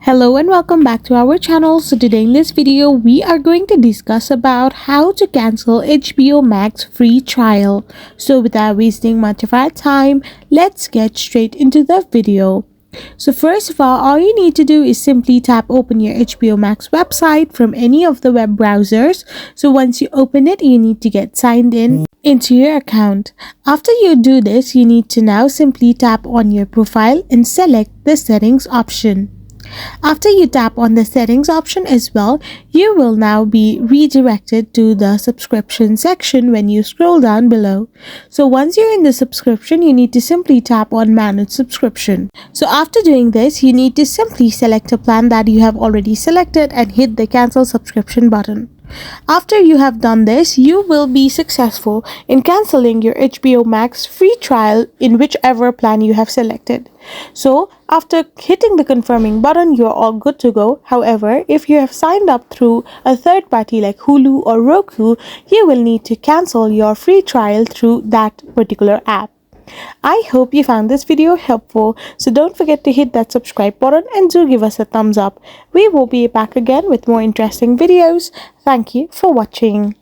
Hello and welcome back to our channel. So today in this video we are going to discuss about how to cancel HBO Max free trial. So without wasting much of our time, let's get straight into the video. So first of all you need to do is simply tap open your HBO Max website from any of the web browsers. So once you open it, you need to get signed in into your account. After you do this, you need to now simply tap on your profile and select the settings option. After you tap on the settings option as well, you will now be redirected to the subscription section when you scroll down below. So once you're in the subscription, you need to simply tap on manage subscription. So after doing this, you need to simply select a plan that you have already selected and hit the cancel subscription button. After you have done this, you will be successful in cancelling your HBO Max free trial in whichever plan you have selected. So after hitting the confirming button, you're all good to go. However, if you have signed up through a third party like Hulu or Roku, you will need to cancel your free trial through that particular app. I hope you found this video helpful, so don't forget to hit that subscribe button and do give us a thumbs up. We will be back again with more interesting videos. Thank you for watching.